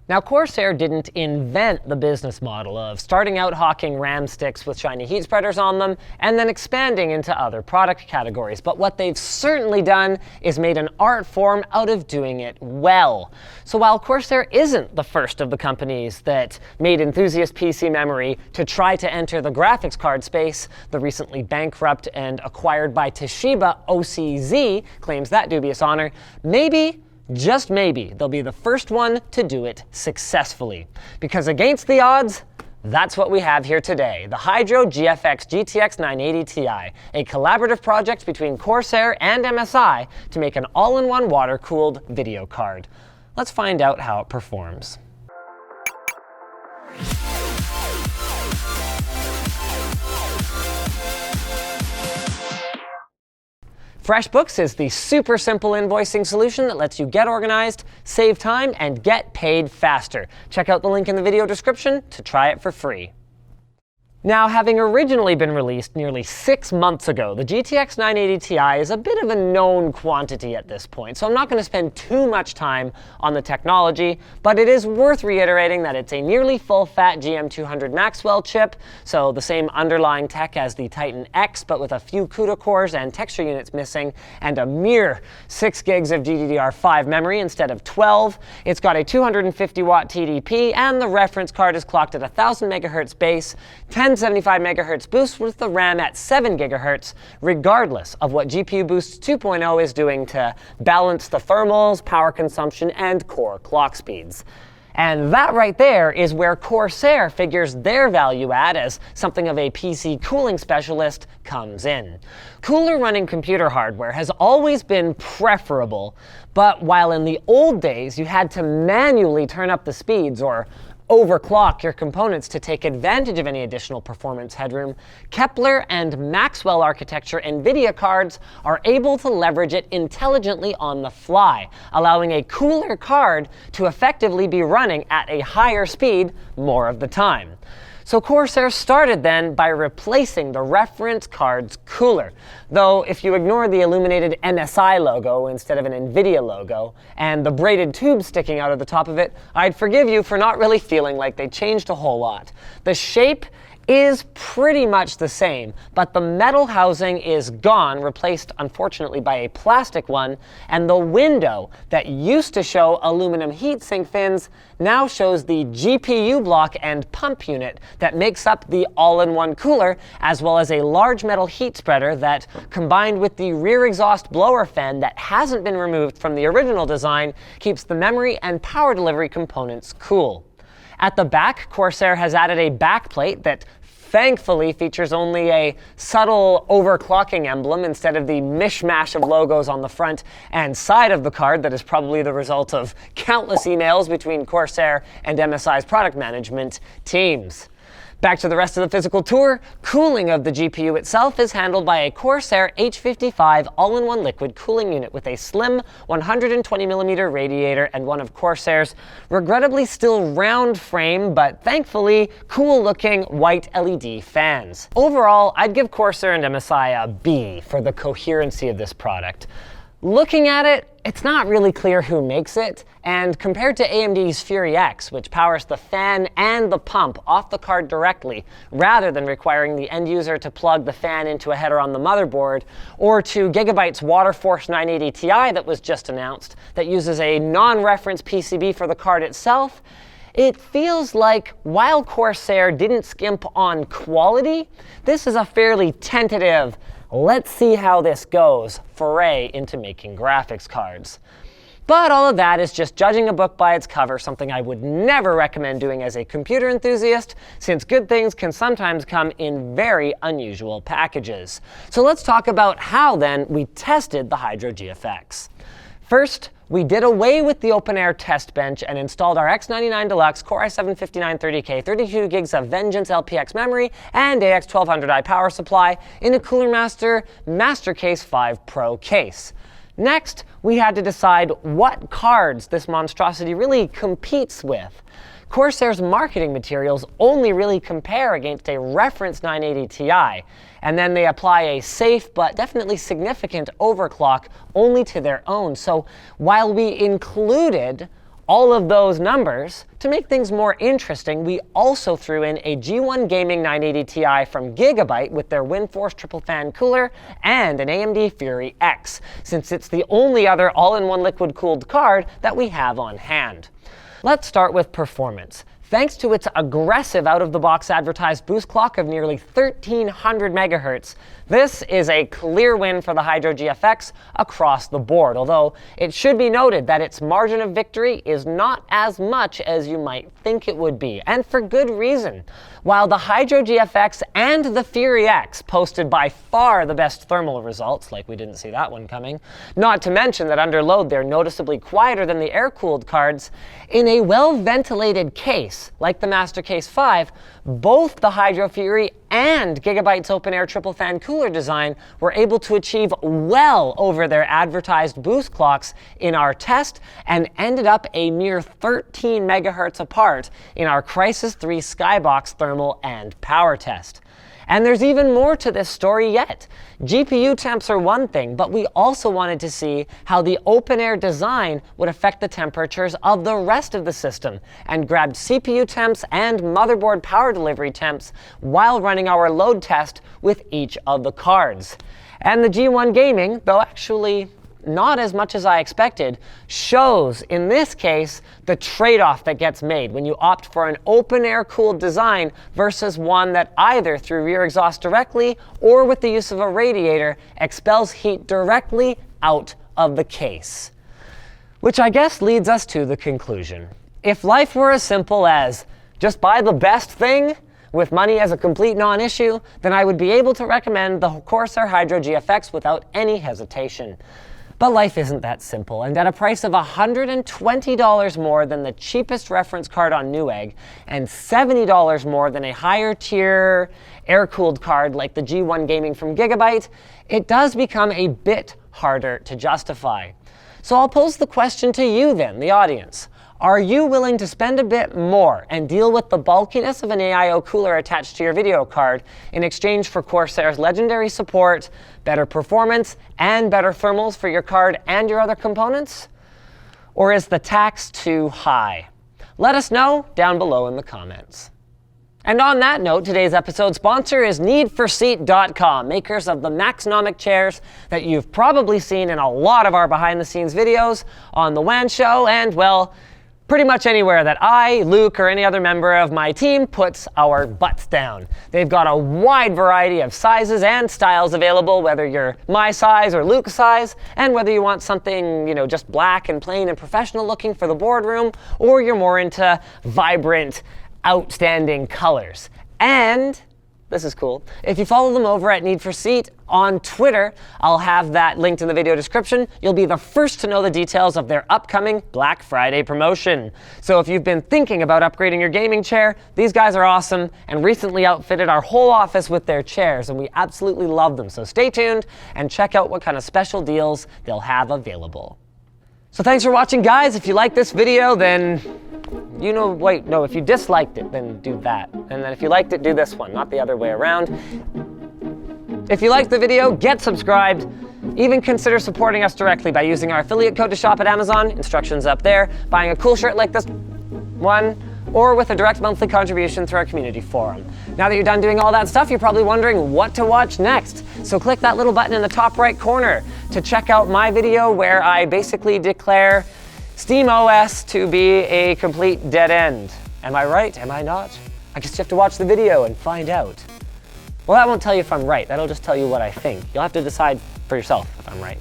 Now, Corsair didn't invent the business model of starting out hawking RAM sticks with shiny heat spreaders on them and then expanding into other product categories. But what they've certainly done is made an art form out of doing it well. So while Corsair isn't the first of the companies that made enthusiast PC memory to try to enter the graphics card space, the recently bankrupt and acquired by Toshiba OCZ claims that dubious honor, maybe, just maybe, they'll be the first one to do it successfully. Because against the odds, that's what we have here today, the Hydro GFX GTX 980 Ti, a collaborative project between Corsair and MSI to make an all-in-one water-cooled video card. Let's find out how it performs. FreshBooks is the super simple invoicing solution that lets you get organized, save time, and get paid faster. Check out the link in the video description to try it for free. Now, having originally been released nearly 6 months ago, the GTX 980 Ti is a bit of a known quantity at this point, so I'm not going to spend too much time on the technology, but it is worth reiterating that it's a nearly full-fat GM200 Maxwell chip, so the same underlying tech as the Titan X, but with a few CUDA cores and texture units missing, and a mere 6 gigs of GDDR5 memory instead of 12. It's got a 250-watt TDP, and the reference card is clocked at 1000 MHz base, 1075 MHz boost with the RAM at 7 GHz, regardless of what GPU Boost 2.0 is doing to balance the thermals, power consumption, and core clock speeds. And that right there is where Corsair figures their value add as something of a PC cooling specialist comes in. Cooler running computer hardware has always been preferable, but while in the old days you had to manually turn up the speeds or overclock your components to take advantage of any additional performance headroom, Kepler and Maxwell architecture NVIDIA cards are able to leverage it intelligently on the fly, allowing a cooler card to effectively be running at a higher speed more of the time. So Corsair started then by replacing the reference card's cooler. Though if you ignore the illuminated MSI logo instead of an NVIDIA logo, and the braided tube sticking out of the top of it, I'd forgive you for not really feeling like they changed a whole lot. The shape is pretty much the same, but the metal housing is gone, replaced unfortunately by a plastic one, and the window that used to show aluminum heatsink fins now shows the GPU block and pump unit that makes up the all-in-one cooler, as well as a large metal heat spreader that, combined with the rear exhaust blower fan that hasn't been removed from the original design, keeps the memory and power delivery components cool. At the back, Corsair has added a backplate that thankfully features only a subtle overclocking emblem instead of the mishmash of logos on the front and side of the card that is probably the result of countless emails between Corsair and MSI's product management teams. Back to the rest of the physical tour, cooling of the GPU itself is handled by a Corsair H55 all-in-one liquid cooling unit with a slim 120mm radiator and one of Corsair's regrettably still round frame, but thankfully cool-looking white LED fans. Overall, I'd give Corsair and MSI a B for the coherency of this product. Looking at it, it's not really clear who makes it, and compared to AMD's Fury X, which powers the fan and the pump off the card directly, rather than requiring the end user to plug the fan into a header on the motherboard, or to Gigabyte's WaterForce 980 Ti that was just announced, that uses a non-reference PCB for the card itself, it feels like while Corsair didn't skimp on quality, this is a fairly tentative, let's see how this goes foray into making graphics cards. But all of that is just judging a book by its cover, something I would never recommend doing as a computer enthusiast, since good things can sometimes come in very unusual packages. So let's talk about how then we tested the Hydro GFX. First, we did away with the open-air test bench and installed our X99 Deluxe Core i7-5930K 32 gigs of Vengeance LPX memory and AX1200i power supply in a Cooler Master Mastercase 5 Pro case. Next, we had to decide what cards this monstrosity really competes with. Corsair's marketing materials only really compare against a reference 980 Ti, and then they apply a safe but definitely significant overclock only to their own. So while we included all of those numbers, to make things more interesting, we also threw in a G1 Gaming 980 Ti from Gigabyte with their WindForce triple fan cooler and an AMD Fury X, since it's the only other all-in-one liquid-cooled card that we have on hand. Let's start with performance. Thanks to its aggressive out-of-the-box advertised boost clock of nearly 1300 megahertz, this is a clear win for the Hydro GFX across the board, although it should be noted that its margin of victory is not as much as you might think it would be, and for good reason. While the Hydro GFX and the Fury X posted by far the best thermal results, like we didn't see that one coming, not to mention that under load they're noticeably quieter than the air-cooled cards, in a well-ventilated case, like the Master Case 5, both the Hydro Fury and Gigabyte's open-air triple-fan cooler design were able to achieve well over their advertised boost clocks in our test and ended up a mere 13 megahertz apart in our Crysis 3 Skybox thermal and power test. And there's even more to this story yet. GPU temps are one thing, but we also wanted to see how the open-air design would affect the temperatures of the rest of the system, and grabbed CPU temps and motherboard power delivery temps while running our load test with each of the cards. And the G1 Gaming, though actually not as much as I expected, shows, in this case, the trade-off that gets made when you opt for an open-air cooled design versus one that either through rear exhaust directly or with the use of a radiator expels heat directly out of the case. Which I guess leads us to the conclusion. If life were as simple as just buy the best thing, with money as a complete non-issue, then I would be able to recommend the Corsair Hydro GFX without any hesitation. But life isn't that simple, and at a price of $120 more than the cheapest reference card on Newegg, and $70 more than a higher tier air-cooled card like the G1 Gaming from Gigabyte, it does become a bit harder to justify. So I'll pose the question to you then, the audience. Are you willing to spend a bit more and deal with the bulkiness of an AIO cooler attached to your video card in exchange for Corsair's legendary support, better performance, and better thermals for your card and your other components? Or is the tax too high? Let us know down below in the comments. And on that note, today's episode sponsor is NeedForSeat.com, makers of the Maxnomic chairs that you've probably seen in a lot of our behind-the-scenes videos on The WAN Show and, well, pretty much anywhere that I, Luke, or any other member of my team puts our butts down. They've got a wide variety of sizes and styles available, whether you're my size or Luke's size, and whether you want something, just black and plain and professional looking for the boardroom, or you're more into vibrant, outstanding colors. And this is cool. If you follow them over at Need for Seat on Twitter, I'll have that linked in the video description. You'll be the first to know the details of their upcoming Black Friday promotion. So if you've been thinking about upgrading your gaming chair, these guys are awesome and recently outfitted our whole office with their chairs, and we absolutely love them. So stay tuned and check out what kind of special deals they'll have available. So thanks for watching, guys. If you like this video, then if you disliked it, then do that. And then if you liked it, do this one, not the other way around. If you liked the video, get subscribed. Even consider supporting us directly by using our affiliate code to shop at Amazon, instructions up there, buying a cool shirt like this one, or with a direct monthly contribution through our community forum. Now that you're done doing all that stuff, you're probably wondering what to watch next. So click that little button in the top right corner to check out my video where I basically declare SteamOS to be a complete dead end. Am I right? Am I not? I guess you have to watch the video and find out. Well, that won't tell you if I'm right. That'll just tell you what I think. You'll have to decide for yourself if I'm right.